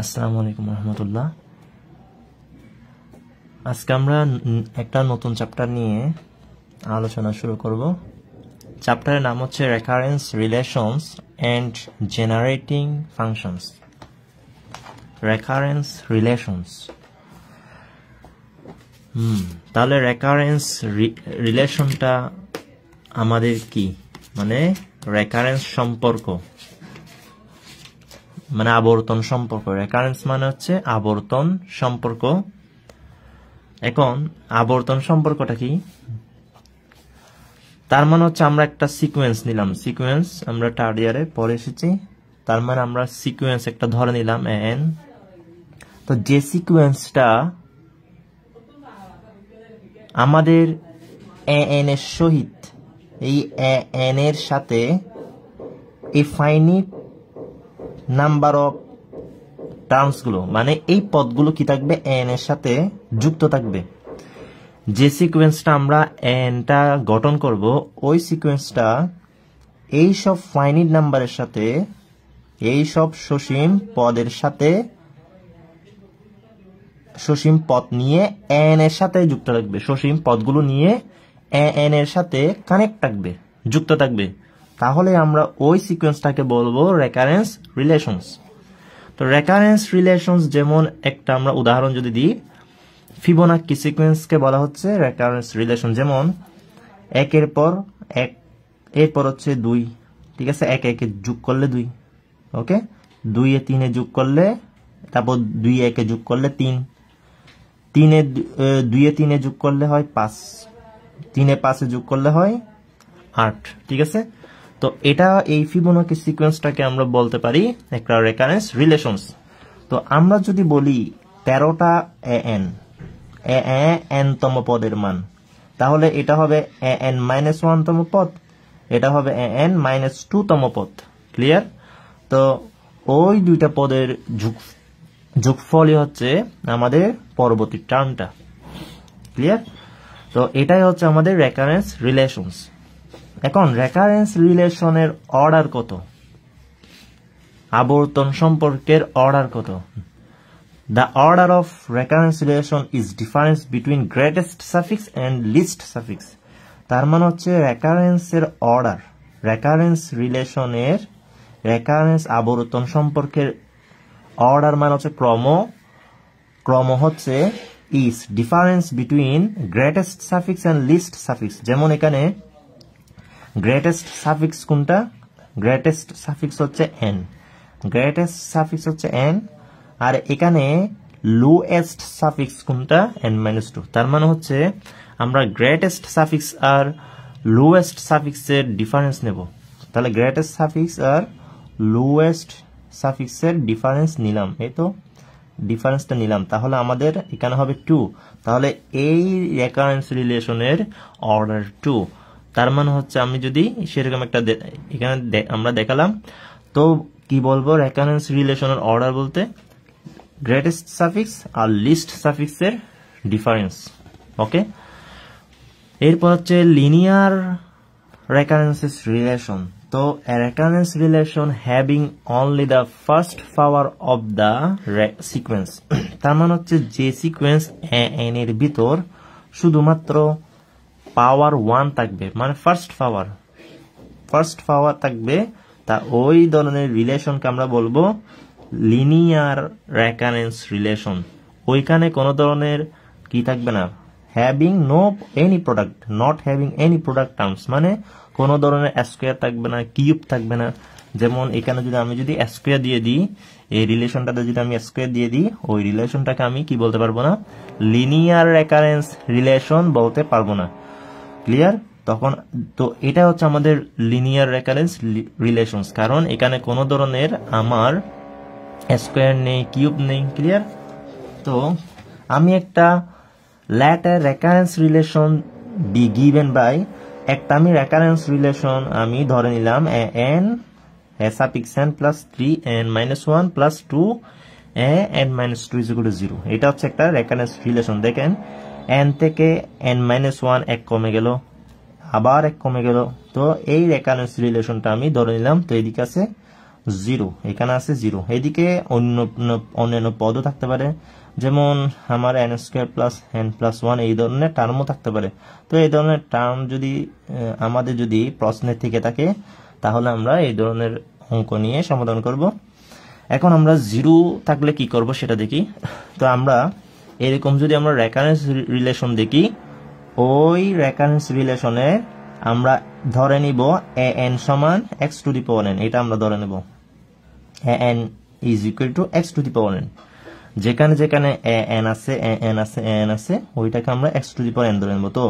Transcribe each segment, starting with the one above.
আসসালামু আলাইকুম রহমতুল্লাহ। আজকে আমরা একটা নতুন চ্যাপ্টার নিয়ে আলোচনা শুরু করব। চ্যাপ্টারের নাম হচ্ছে recurrence relations and generating functions. Recurrence relations, তাহলে রেকারেন্স রিলেশনটা আমাদের কি, মানে রেকারেন্স সম্পর্ক, মানে আবর্তন সম্পর্ক। রেকারেন্স মানে হচ্ছে আবর্তন সম্পর্ক। এখন আবর্তন সম্পর্কটা কি? তার মানে হচ্ছে আমরা একটা সিকোয়েন্স নিলাম, সিকোয়েন্স আমরা থার্ড ইয়ারে পড়ে এসেছি। তার মানে আমরা সিকোয়েন্স একটা ধরে নিলাম এন। তো যে সিকোয়েন্সটা আমাদের এন এর সহিত, এই এন এর সাথে এই ফাইনিট নাম্বার অফ টার্মস গুলো, মানে এই পদগুলো কি থাকবে, এন এর সাথে যুক্ত থাকবে। যে সিকোয়েন্সটা আমরা এনটা গঠন করব, ওই সিকোয়েন্সটা এই সব ফাইনিট নাম্বারের সাথে, এই সব সসীম পদের সাথে, সসীম পদ নিয়ে এন এর সাথে যুক্ত থাকবে। সসীম পদগুলো নিয়ে এন এর সাথে কানেক্ট থাকবে, যুক্ত থাকবে। তাহলে আমরা ওই সিকোয়েন্সটাকে বলবো রেকারেন্স রিলেশনস। তো রেকারেন্স রিলেশনস, যেমন একটা আমরা উদাহরণ যদি দিই, ফিবোনাক্কি সিকোয়েন্সকে বলা হচ্ছে রেকারেন্স রিলেশন। যেমন একের পর এক, এরপর হচ্ছে দুই, ঠিক আছে, একে একে যোগ করলে দুই, ওকে, দুইয়ে তিনে যোগ করলে, তারপর দুই একে যোগ করলে তিন, দুইয়ে তিনে যোগ করলে হয় পাঁচ, তিনে পাঁচে যোগ করলে হয় আট, ঠিক আছে। তো এটা, এই ফিবোনাক্কি সিকোয়েন্সটাকে আমরা বলতে পারি একটা রেকারেন্স রিলেশনস। তো আমরা যদি বলি 13টা এন তম পদের মান, তাহলে এটা হবে এন মাইনাস 1 তম পদ, এটা হবে এন মাইনাস 2 তম পদ। ক্লিয়ার? তো ওই দুইটা পদের যোগফলই হচ্ছে আমাদের পরবর্তী টার্মটা। ক্লিয়ার? তো এটাই হচ্ছে আমাদের রেকারেন্স রিলেশনস। এখন রেকারেন্স রিলেশনের অর্ডার কত? আবর্তন সম্পর্কের অর্ডার কত? The order of recurrence relation is difference between greatest suffix and least suffix. তার মানে হচ্ছে রেকারেন্সের অর্ডার, রেকারেন্স রিলেশনের, রেকারেন্স আবর্তন সম্পর্কের অর্ডার মানে হচ্ছে ক্রম হচ্ছে is difference between greatest suffix and least suffix. যেমন এখানে গ্রেটেস্ট সাফিক্স কোনটা? গ্রেটেস্ট সাফিক্স হচ্ছে এন, গ্রেটেস্ট সাফিক্স হচ্ছে এন। আর এখানে লোয়েস্ট সাফিক্স কোনটা? N minus 2। তার মানে হচ্ছে আমরা গ্রেটেস্ট সাফিক্স আর লোয়েস্ট সাফিক্সের ডিফারেন্স নেব। তাহলে গ্রেটেস্ট সাফিক্স আর লোয়েস্ট সাফিক্সের ডিফারেন্স নিলাম, এই তো ডিফারেন্সটা নিলাম, তাহলে আমাদের এখানে হবে 2। তাহলে এই রেকারেন্স রিলেশনের অর্ডার 2। তার মানে হচ্ছে আমি যদি সেরকম একটা এখানে আমরা দেখালাম, তো কি বলবো রেকারেন্স রিলেশনের অর্ডার বলতে গ্রেটেস্ট সাফিক্স আর লিস্ট সাফিক্সের ডিফারেন্স। ওকে, এরপর হচ্ছে লিনিয়ার রেকারেন্সেস রিলেশন। তো recurrence relation having only the first power of the sequence. তার মানে হচ্ছে যে সিকোয়েন্স এন এর ভিতর শুধুমাত্র পাওয়ার 1 থাকবে, মানে ফার্স্ট পাওয়ার থাকবে, তা ওই ধরনের রিলেশনকে আমরা বলবো লিনিয়ার রেকারেন্স রিলেশন। ওইখানে কোনো ধরনের কি থাকবে না, having no any product, not having any product terms, মানে কোনো ধরনের স্কোয়ার থাকবে না, কিউব থাকবে না। যেমন এখানে যদি আমি স্কোয়ার দিয়ে দিই, এই রিলেশনটাতে যদি আমি স্কোয়ার দিয়ে দিই, ওই রিলেশনটাকে আমি কি বলতে পারবো না, লিনিয়ার রেকারেন্স রিলেশন বলতে পারবো না। ক্লিয়ার? তখন তো এটা হচ্ছে আমাদের লিনিয়ার রেকারেন্স রিলেশনস, কারণ এখানে কোনো ধরনের আমার স্কোয়ার নেই, কিউব নেই। ক্লিয়ার? তো আমি একটা latter recurrence relation be given by, একটা আমি রেকারেন্স রিলেশন আমি ধরে নিলাম n suffix n plus 3 n minus 1 plus 2 n minus 2 is equal to 0। এটা হচ্ছে একটা রেকারেন্স রিলেশন। দেখেন এন থেকে এন মাইনাস 1 এক কমে গেল, আবার এক কমে গেল। তো এই রেকারেন্স রিলেশনটা আমি ধরে নিলাম। তো এদিকে আছে জিরো, এখানে আছে জিরো। এদিকে অন্যান্য পদও থাকতে পারে, যেমন আমার n square plus n plus 1 এই ধরনের টার্মও থাকতে পারে। তো এই ধরনের টার্ম যদি আমাদের যদি প্রশ্নে থেকে থাকে তাহলে আমরা এই ধরনের অঙ্ক নিয়ে সমাধান করব। এখন আমরা জিরো থাকলে কি করব সেটা দেখি। তো আমরা এরকম যদি আমরা রেকারেন্স রিলেশন দেখি, ওই রেকারেন্স রিলেশনে আমরা ধরে নিব an সমান x to the power n, এটা আমরা ধরে নেব an is equal to x to the power n। যেখানে যেখানে an আছে ওইটাকে আমরা x to the power n ধরে নেব। তো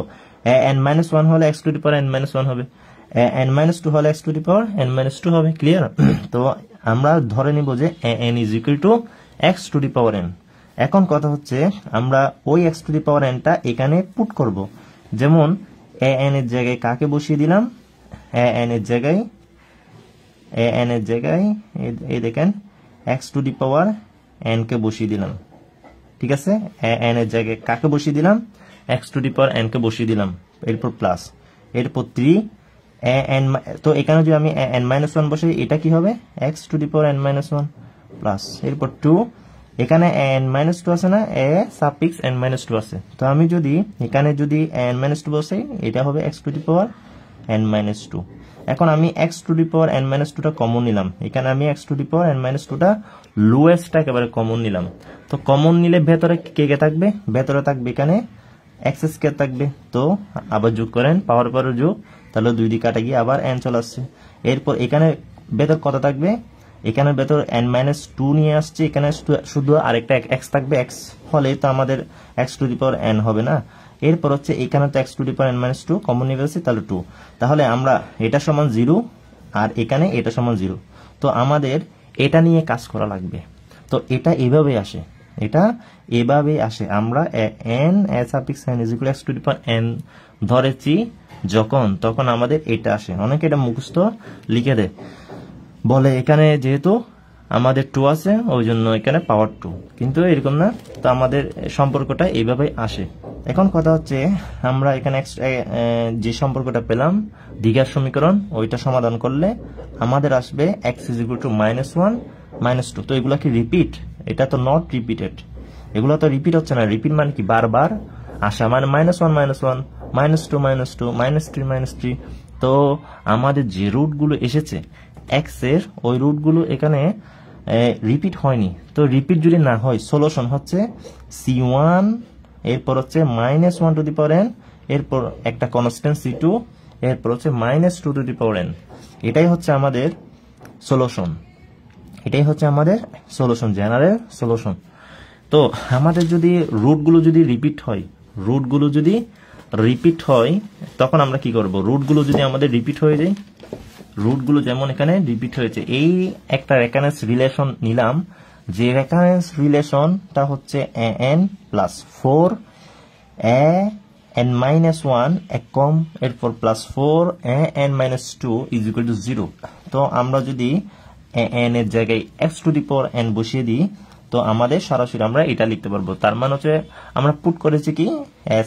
an মাইনাস 1 হলে x to the power n minus 1 হবে, n মাইনাস 2 হলে x to the power n minus 2 হবে। ক্লিয়ার? তো আমরা ধরে নিব যে an is equal to x to the power n। এখন কথা হচ্ছে আমরা ওই x to the power n টা এখানে পুট করব। যেমন an এর জায়গায় কাকে বসিয়ে দিলাম, an এর জায়গায় এই দেখেন x to the power n কে বসিয়ে দিলাম। ঠিক আছে, n এর জায়গায় কাকে বসিয়ে দিলাম, x to the power n কে বসিয়ে দিলাম, এরপর প্লাস, এরপর 3 n। তো এখানে যদি আমি n মাইনাস 1 বসাই এটা কি হবে, x to the power n minus 1 plus, এরপর 2, এখানে n মাইনাস 2 আছে না, a সাফিক্স n মাইনাস 2 আছে। তো আমি যদি এখানে যদি n মাইনাস 2 বসাই এটা হবে x to the power n minus 2। এখন আমি x to the power n minus 2 টা কমন নিলাম, এখানে আমি x to the power n minus 2 টা লোয়েস্টটা একেবারে কমন নিলাম। তো কমন নিলে ভেতরে কে কে থাকবে, ভেতরে থাকবে এখানে x স্কয়ার থাকবে। তো আবার যোগ করেন, পাওয়ার পরে যোগ, তাহলে 2 দিয়ে কাটা গিয়ে আবার n চলে আসছে। এরপর এখানে ভেতর কত থাকবে, এখানে ভেতর n মাইনাস 2 নিয়ে আসছে, এখানে শুধু আরেকটা x থাকবে, x হলে তো আমাদের x to the power n হবে না। এরপর হচ্ছে এখানে তো x to the power n minus 2 common নিয়ে ফেলছি, তাহলে 2। তাহলে আমরা এটা সমান 0 আর এখানে এটা সমান 0। তো আমাদের এটা নিয়ে কাজ করা লাগবে। তো এটা এভাবে আসে, এটা এভাবে আসে। আমরা n suffix n is equal x to the power n ধরেছি যখন, তখন আমাদের এটা আসে। অনেকে এটা মুখস্থ লিখে দেয়, বলে এখানে যেহেতু আমাদের 2 আছে ওই জন্য এখানে পাওয়ার 2, কিন্তু এরকম না। তো আমাদের সম্পর্কটা এইভাবে আসে। এখন কথা হচ্ছে আমরা এখানে যে সম্পর্কটা পেলাম দ্বিঘাত সমীকরণ, ওইটা সমাধান করলে আমাদের আসবে x is equal two minus 1 minus 2। তো এগুলা কি রিপিট? এটা তো নট রিপিটেড, এগুলো তো রিপিট হচ্ছে না। রিপিট মানে কি বারবার আসা, মানে minus 1 minus 1 minus 2 minus 2 minus 3 minus 3। তো আমাদের যে রুটগুলো এসেছে x এর, ওই রুটগুলো এখানে রিপিট হয়নি। তো রিপিট যদি না হয় সলিউশন হচ্ছে c1, এরপর হচ্ছে minus 1 two the power n, এরপর একটা কনস্ট্যান্ট c2, এরপর হচ্ছে minus 2 to the power n। এটাই হচ্ছে আমাদের সলিউশন, এটাই হচ্ছে আমাদের সলিউশন, জেনারেল সলিউশন। তো আমাদের যদি রুটগুলো যদি রিপিট হয় তখন আমরা কি করব, রুটগুলো যদি আমাদের রিপিট হয়ে যায়, রুটগুলো যেমন এখানে রিপিট হয়েছে, এই একটা রেকারেন্স রিলেশন নিলাম, যে রেকারেন্স রিলেশনটা হচ্ছে an প্লাস 4 an মাইনাস 1 এক কম, এরপর plus 4 an minus 2 is equal to 0। তো আমরা যদি an এর জায়গায় x to the power n বসিয়ে দিই তো আমাদের সরাসরি আমরা এটা লিখতে পারবো। তার মানে হচ্ছে আমরা পুট করেছি কি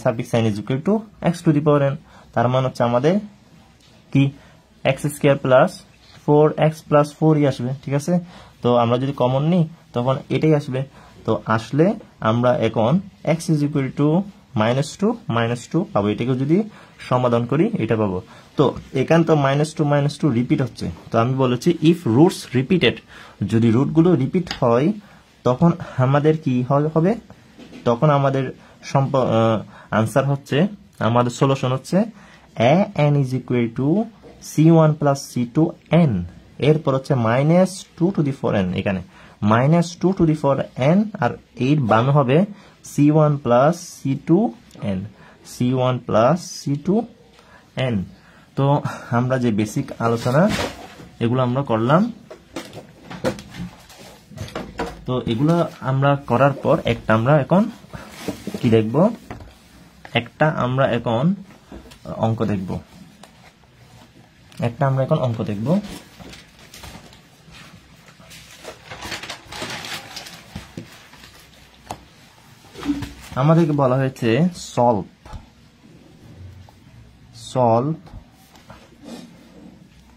suffix n is equal to x to the power n। তার মানে হচ্ছে আমাদের কি x square plus 4x plus 4ই আসবে। ঠিক আছে, তো আমরা যদি কমন নিই তখন এটাই আসবে। তো আসলে আমরা এখন x is equal two minus 2 পাবো। এটাকে যদি সমাধান করি এটা পাবো। তো এখানে তো মাইনাস 2 রিপিট হচ্ছে। তো আমি বলেছি ইফ রুটস রিপিটেড, যদি রুটগুলো রিপিট হয় তখন আমাদের কি হবে, তখন আমাদের আনসার হচ্ছে, আমাদের সলিউশন হচ্ছে an is equal two c1 plus c2 n, এরপর হচ্ছে মাইনাস 2 টু দি 4 n, এখানে মাইনাস 2 টু দি 4 n, আর এর বামে হবে c1 plus c2 n, c1 plus c2 n। তো আমরা যে বেসিক আলোচনা এগুলো আমরা করলাম। তো এগুলো আমরা করার পর একটা আমরা এখন কি দেখব, একটা আমরা এখন অঙ্ক দেখব, আমাদেরকে বলা হয়েছে solve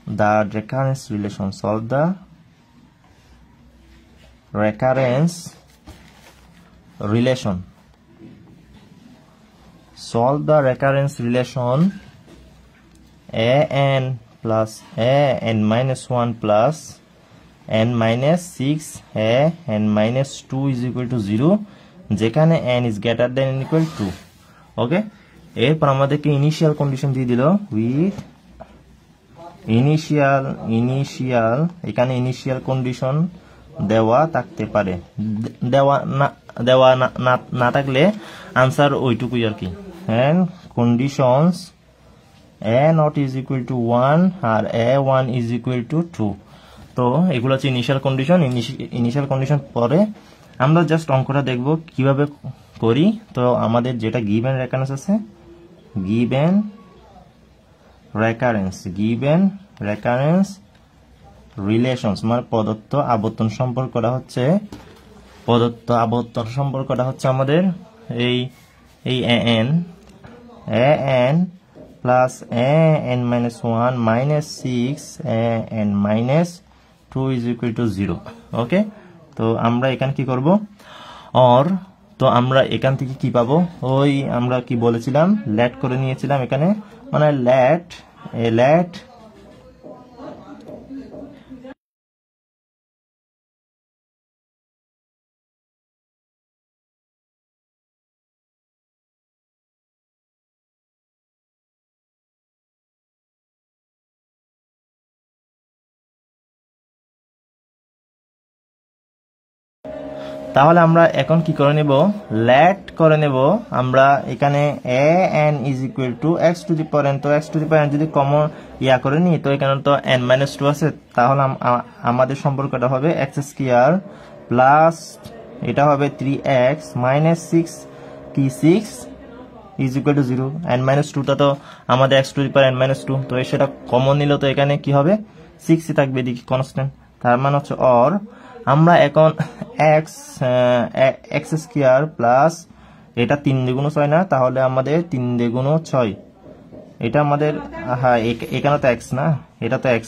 the recurrence relation, solve the recurrence relation. Solve the recurrence relation an plus an minus 1 plus n minus 6 n minus 2 is equal to 0 যেখানে n is greater than or equal to. ওকে, এরপর আমাদেরকে initial condition দিয়ে দিল with initial এখানে initial condition দেওয়া থাকতে পারে, দেওয়া না থাকলে আনসার ওইটুকুই আর কি। and conditions a not is equal to 1 R a1 is equal to 2। তো এগুলো হচ্ছে ইনিশিয়াল কন্ডিশন পরে আমরা জাস্ট অঙ্কটা দেখব কিভাবে করি। তো আমাদের যেটা গিভেন রেকারেন্স আছে, গিভেন রেকারেন্স রিলেশনস মানে প্রদত্ত আবর্তন সম্পর্কটা হচ্ছে আমাদের এই an plus an minus 1 minus 6 an minus 2 is equal to 0। ওকে, তো আমরা এখানে কি করব, or তো আমরা এখান থেকে কি পাবো, ওই আমরা কি বলেছিলাম লেট করে নিয়েছিলাম এখানে, মানে লেট তাহলে আমরা এখন কি করে নেব, লেট করে নেব আমরা এখানে an is equal to x to the power n। তো x to the power n যদি কমন করে নিই তো এখানে তো n minus 2 আছে, তাহলে আমাদের সম্পর্কটা হবে x স্কয়ার প্লাস এটা হবে 3x minus 6 কি 6 is equal to 0। n minus 2 টা তো আমাদের x to the power n minus 2, তো সেটা কমন নিলে তো এখানে কি হবে 6 থাকবে এদিকে কনস্ট্যান্ট। তার মানে হচ্ছে or আমরা এখন x স্কয়ার প্লাস এটা 3 দ্বিগুণ 6 না, তাহলে আমাদের 3 দ্বিগুণ 6 এটা আমাদের হ্যাঁ এখানে তো x না, এটা তো x।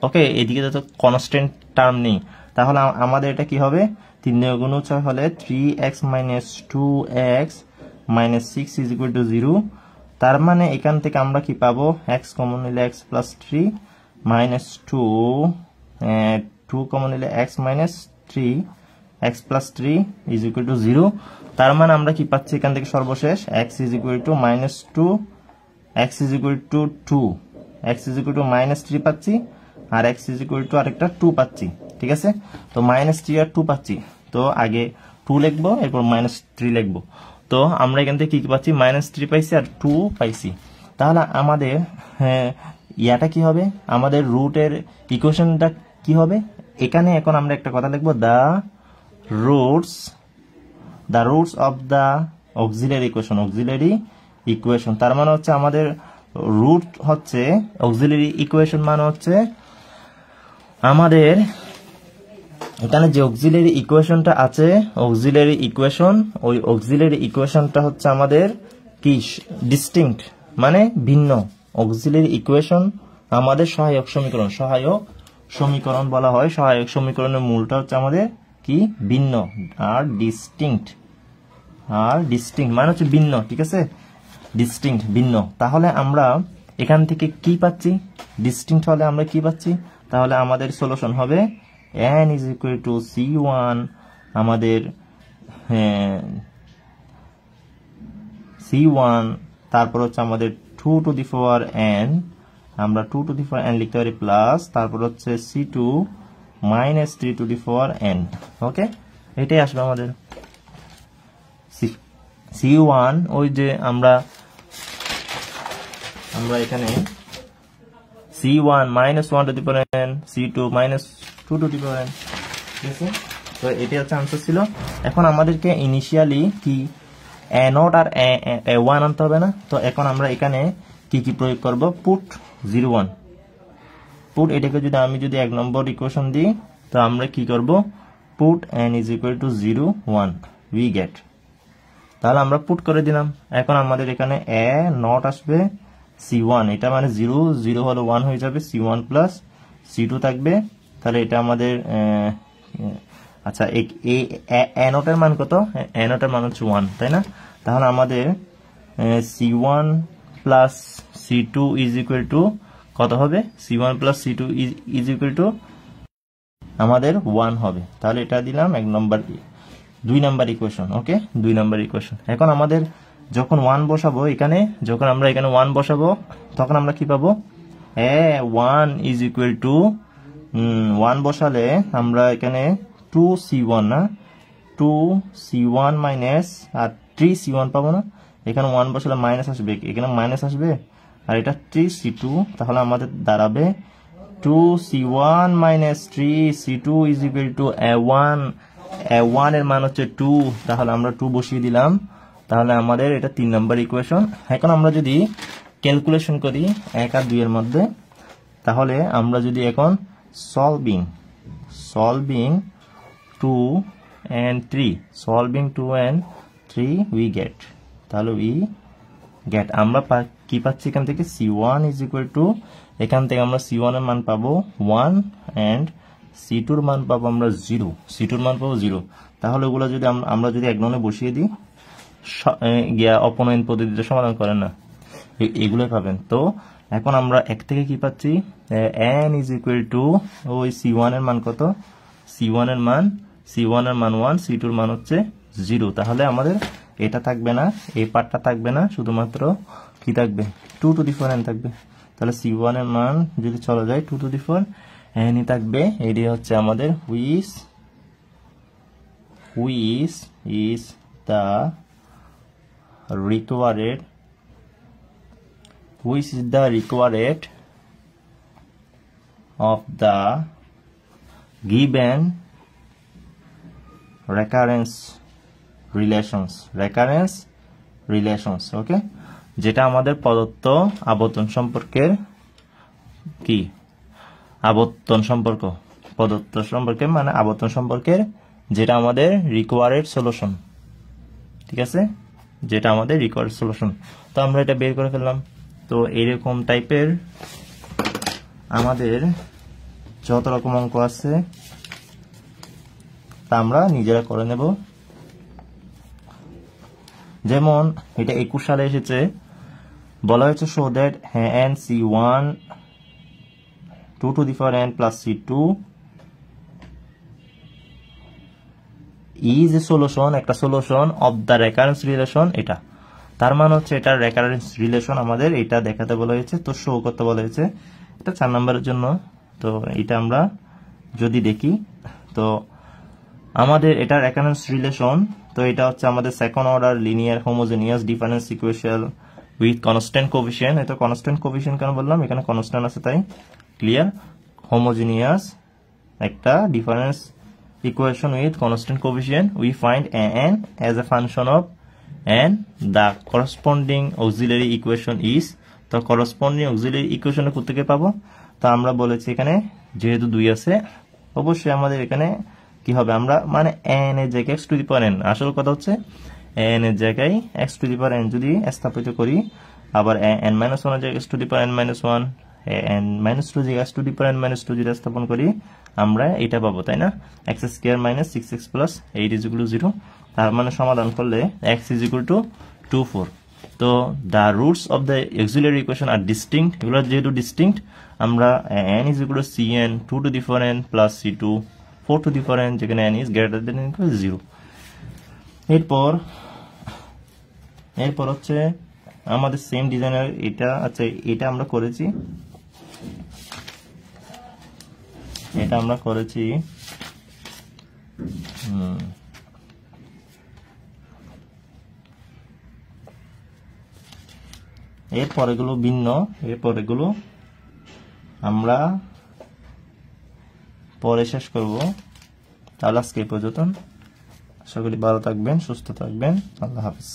ওকে, এদিকে তো কনস্ট্যান্ট টার্ম নেই, তাহলে আমাদের এটা কি হবে 3 দ্বিগুণ 6 হলে 3x minus 2x minus 6 is equal to 0। তার মানে এখান থেকে আমরা কি পাবো, x কমন নিলে x plus 3 minus 2 কমন নিলে x minus 3 x plus 3 is equal to 0। তার মানে আমরা কি পাচ্ছি এখান থেকে সর্বশেষ x is equal to minus 2 x is equal to 2 x is equal to minus 3 পাচ্ছি আর x is equal to আরেকটা 2 পাচ্ছি। ঠিক আছে, তো minus 3 আর 2 পাচ্ছি, তো আগে 2 লিখবো এরপর minus 3 লিখবো। তো আমরা এখান থেকে কি পাচ্ছি minus 3 পাইছি আর 2 পাইছি। তাহলে আমাদের ইয়াটা কি হবে, আমাদের রুটের ইকুয়েশনটা কি হবে, এখানে এখন আমরা একটা কথা লিখবো the roots of the auxiliary equation। তার মানে হচ্ছে আমাদের রুট হচ্ছে auxiliary equation মানে হচ্ছে আমাদের এখানে যে auxiliary equationটা আছে, ওই auxiliary equationটা হচ্ছে আমাদের কি ডিস্টিংক্ট মানে ভিন্ন। auxiliary equation আমাদের সহায়ক সমীকরণ বলা হয়। সহায়ক সমীকরণের মূলটা হচ্ছে আমাদের কি ভিন্ন, আর ডিস্টিংক্ট মানে হচ্ছে ভিন্ন। ঠিক আছে, ডিস্টিংক্ট ভিন্ন। তাহলে আমরা এখান থেকে কি পাচ্ছি, ডিস্টিংক্ট হলে আমরা কি পাচ্ছি, তাহলে আমাদের সলিউশন হবে n is equal to c1 আমাদের c1 তারপর হচ্ছে আমাদের 2 to the power n, আমরা 2 to the power n লিখতে পারি প্লাস তারপর হচ্ছে c2 minus 3 to the power n। ওকে, এটাই আসবে আমাদের c1। ওই যে আমরা এখানে c1 minus 1 to the power n, c2 minus 2 to the power n। ঠিক আছে, তো এটাই হচ্ছে আনসার ছিল। এখন আমাদেরকে ইনিশিয়ালি কি a0 আর a1 আনতে হবে না, তো এখন আমরা এখানে কি প্রয়োগ করব, পুট 01 পুট এটাকে আমি যদি 1 নম্বর ইকুয়েশন দিই তো আমরা কি করব, put n is equal to 0 1 we get। তাহলে আমরা পুট করে দিলাম। এখন আমাদের এখানে a0 আসবে c1, এটা মানে 0 0 হলো 1 হয়ে যাবে, c1 প্লাস c2 থাকবে। তাহলে এটা আমাদের আচ্ছা এই a0 এর মান কত? a0 এর মান হচ্ছে 1, তাই না? তাহলে আমাদের c1 plus c2 is equal two কত হবে? c1 plus c2 is equal two আমাদের 1 হবে। তাহলে এটা দিলাম 2 নাম্বার ইকুয়েশন। ওকে, 2 নাম্বার ইকুয়েশন। এখন আমাদের যখন 1 বসাবো এখানে, যখন আমরা এখানে 1 বসাবো তখন আমরা কি পাবো? 1 ইজ ইকুয়াল টু 1 বসালে আমরা এখানে 2c1 না, 2c1 মাইনাস আর 3c1 পাবো না? এখানে 1 বসালে মাইনাস আসবে, এখানে মাইনাস আসবে, আর এটা 3c2। তাহলে আমাদের দাঁড়াবে 2c1 minus 3c2 is equal two a1। a1 এর মান হচ্ছে 2, তাহলে আমরা 2 বসিয়ে দিলাম। তাহলে আমাদের এটা 3 নাম্বার ইকুয়েশন। এখন আমরা যদি ক্যালকুলেশন করি 1 আর 2 এর মধ্যে, তাহলে আমরা যদি এখন সলভিং 2 and 3 we get, তাহলে we get আমরা কি পাচ্ছি এখান থেকে? c1 ইজ ইকুয়াল টু, এখান থেকে আমরা c1 এর মান পাবো 1 and c2 এর মান পাবো আমরা 0, c2 এর মান পাবো 0। তাহলে ওগুলো যদি আমরা যদি এক ননে বসিয়ে দিই, অপনয়ন পদ্ধতিতে সমাধান করেন না, এগুলো পাবেন। তো এখন আমরা এক থেকে কি পাচ্ছি? n ইজ ইকুয়াল টু ওই c1 এর মান কত? c1 এর মান 1, c2 এর মান হচ্ছে 0। তাহলে আমাদের এটা থাকবে না, এই পার্টটা থাকবে না, শুধুমাত্র কি থাকবে? 2 টু দি 4 n থাকবে। তাহলে c1 এর মান যদি চলে যায় 2 টু দি 4 n ই থাকবে। এটি হচ্ছে আমাদের which is the required of the given recurrence relations। ওকে, যেটা আমাদের প্রদত্ত আবর্তন সম্পর্কের কি? আবর্তন সম্পর্ক, প্রদত্ত সম্পর্কে মানে আবর্তন সম্পর্কের যেটা আমাদের রিকোয়ার্ড সলিউশন। ঠিক আছে, যেটা আমাদের রিকোয়ার্ড সলিউশন। তো আমরা এটা বের করে ফেললাম। তো এইরকম টাইপের আমাদের যত রকম অঙ্ক আছে তা আমরা নিজেরা করে নেব। যেমন এটা 21 সালে এসেছে, বলা হয়েছে show that n c1 2 to the power n plus c2 is a solution, একটা solution of the recurrence relation. এটা তার মানে হচ্ছে এটা রেকারেন্স রিলেশন আমাদের এটা দেখাতে বলা হয়েছে, তো শো করতে বলা হয়েছে। এটা 4 নম্বরের জন্য। তো এটা আমরা যদি দেখি, তো আমাদের এটা রেকারেন্স রিলেশন। তো এটা হচ্ছে আমাদের second order linear homogeneous difference equation with constant coefficient. এটা কনস্ট্যান্ট কোএফিসিয়েন্ট কেন বললাম? এখানে কনস্ট্যান্ট আছে তাই। ক্লিয়ার? হোমোজেনিয়াস একটা difference equation with constant coefficient, we find n as a function of n. The corresponding auxiliary equation is, তো corresponding auxiliary equation কোথা থেকে পাবো? তো আমরা বলেছি এখানে যেহেতু 2 আছে, অবশ্যই আমাদের এখানে কি হবে? আমরা মানে n এর জায়গায় x to the power n, আসল কথা হচ্ছে n এর জায়গায় x to the power n যদি স্থাপিত করি, আবার n - 1 এর জায়গায় x to the power n - 1, n - 2 জায়গায় x to the power n - 2 যদি স্থাপন করি আমরা এটা পাবো, তাই না? x square minus 6x plus 8 is equal to 0। তার মানে সমাধান করলে x ইজ ইকুয়াল টু 2, 4। তো the roots of the auxiliary equation are distinct. এগুলো যেহেতু ডিস্টিংক্ট, আমরা n is equal to cn 2 to the power n plus c2 4 to the power n, যেখানে n is greater than equal 0। এরপর হচ্ছে আমাদের same ডিজাইনের এটা, আচ্ছা এটা আমরা করেছি, এরপর এগুলো ভিন্ন, এরপর এগুলো আমরা পরে শেষ করব। তাহলে আজকে এই পর্যন্ত। আশা করি ভালো থাকবেন, সুস্থ থাকবেন। আল্লাহ হাফেজ।